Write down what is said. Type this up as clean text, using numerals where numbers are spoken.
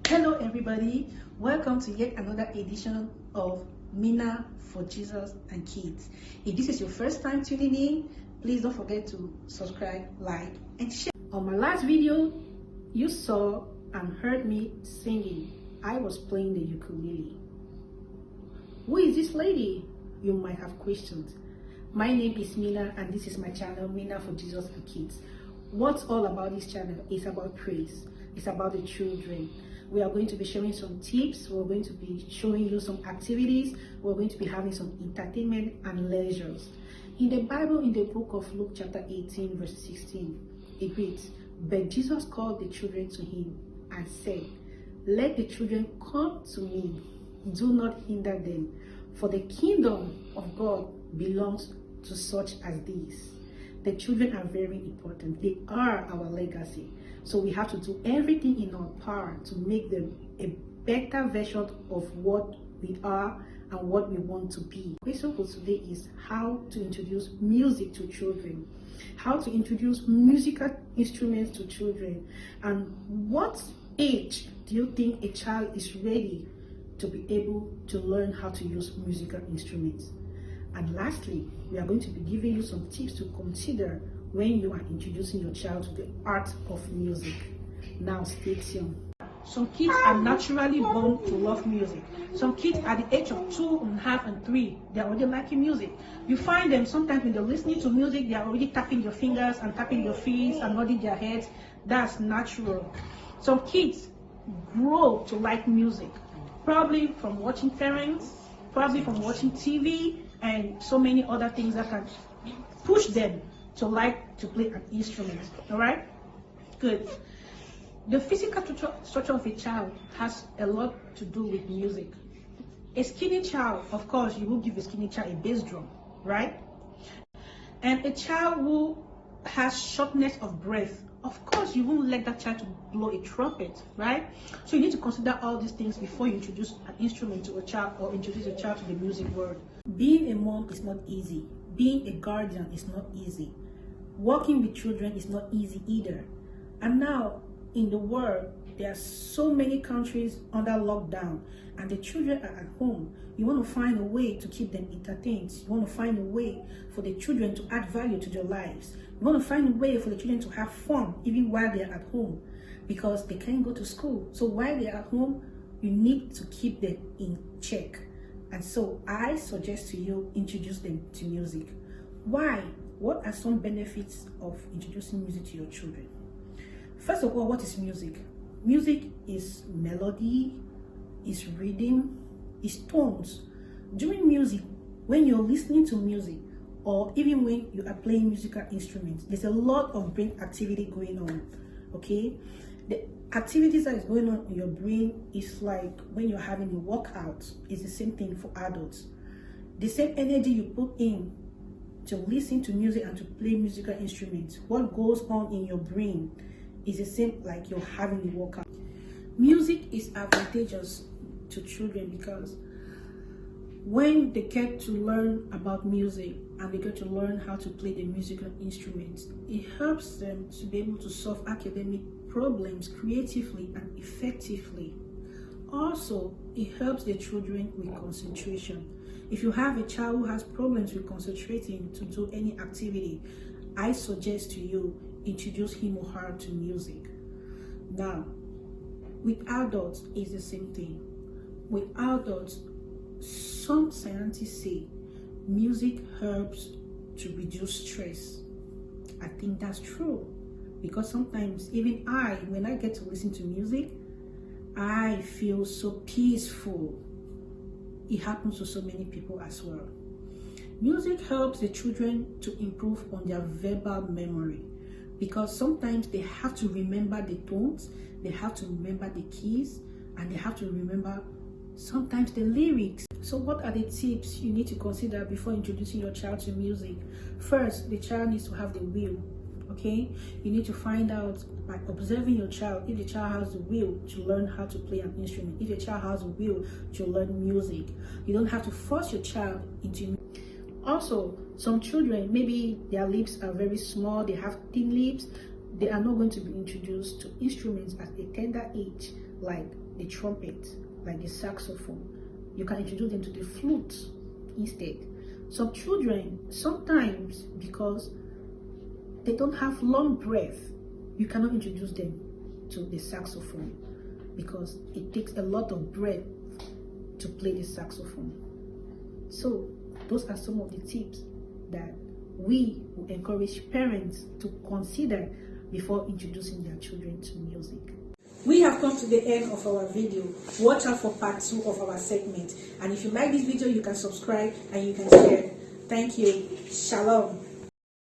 Hello everybody, welcome to yet another edition of Mina for Jesus and Kids. If this is your first time tuning in, please don't forget to subscribe, like and share. On my last video, you saw and heard me singing. I was playing the ukulele. Who is this lady? You might have questioned. My name is Mina and this is my channel, Mina for Jesus and Kids. What's all about this channel? It's about praise. It's about the children. We are going to be sharing some tips. We're going to be showing you some activities. We're going to be having some entertainment and leisures. In the Bible, in the book of Luke chapter 18 verse 16, it reads, "But Jesus called the children to him and said, 'Let the children come to me. Do not hinder them, for the kingdom of God belongs to such as these.'" The children are very important. They are our legacy. So we have to do everything in our power to make them a better version of what we are and what we want to be. The question for today is how to introduce music to children, how to introduce musical instruments to children, and what age do you think a child is ready to be able to learn how to use musical instruments? And lastly, we are going to be giving you some tips to consider when you are introducing your child to the art of music. Now stay tuned. Some kids are naturally born to love music. Some kids at the age of 2.5 and 3, they're already liking music. You find them sometimes when they're listening to music, they're already tapping your fingers and tapping your feet and nodding their heads. That's natural. Some kids grow to like music, probably from watching parents, probably from watching TV, and so many other things that can push them to like to play an instrument. All right, good. The physical structure of a child has a lot to do with music. A skinny child, of course, you will give a skinny child a bass drum, right? And a child who has shortness of breath, of course, you won't let that child to blow a trumpet, right? So you need to consider all these things before you introduce an instrument to a child or introduce a child to the music world. Being a mom is not easy. Being a guardian is not easy. Working with children is not easy either. And now, in the world, there are so many countries under lockdown and the children are at home. You want to find a way to keep them entertained. You want to find a way for the children to add value to their lives. You want to find a way for the children to have fun even while they're at home because they can't go to school. So while they're at home, you need to keep them in check. And so I suggest to you, introduce them to music. Why? What are some benefits of introducing music to your children? First of all, what is music? Music is melody, is rhythm, is tones. During music, when you're listening to music, or even when you are playing musical instruments, there's a lot of brain activity going on, okay? The activities that is going on in your brain is like when you're having a workout. It's the same thing for adults. The same energy you put in to listen to music and to play musical instruments, what goes on in your brain is the same like you're having a workout. Music is advantageous to children because when they get to learn about music and they get to learn how to play the musical instruments, it helps them to be able to solve academic problems creatively and effectively. Also, it helps the children with concentration. If you have a child who has problems with concentrating to do any activity, I suggest to you introduce him or her to music. Now, with adults, it's the same thing. With adults, some scientists say music helps to reduce stress. I think that's true because sometimes even when I get to listen to music, I feel so peaceful. It happens to so many people as well. Music helps the children to improve on their verbal memory because sometimes they have to remember the tones, they have to remember the keys, and they have to remember sometimes the lyrics. So what are the tips you need to consider before introducing your child to music? First, the child needs to have the will, okay? You need to find out by observing your child if the child has the will to learn how to play an instrument, if the child has the will to learn music. You don't have to force your child into music. Also, some children, maybe their lips are very small, they have thin lips, they are not going to be introduced to instruments at a tender age like the trumpet, like the saxophone. You can introduce them to the flute instead. Some children, sometimes because they don't have long breath, you cannot introduce them to the saxophone because it takes a lot of breath to play the saxophone. So those are some of the tips that we will encourage parents to consider before introducing their children to music. We have come to the end of our video. Watch out for part 2 of our segment. And if you like this video, you can subscribe and you can share. Thank you. Shalom.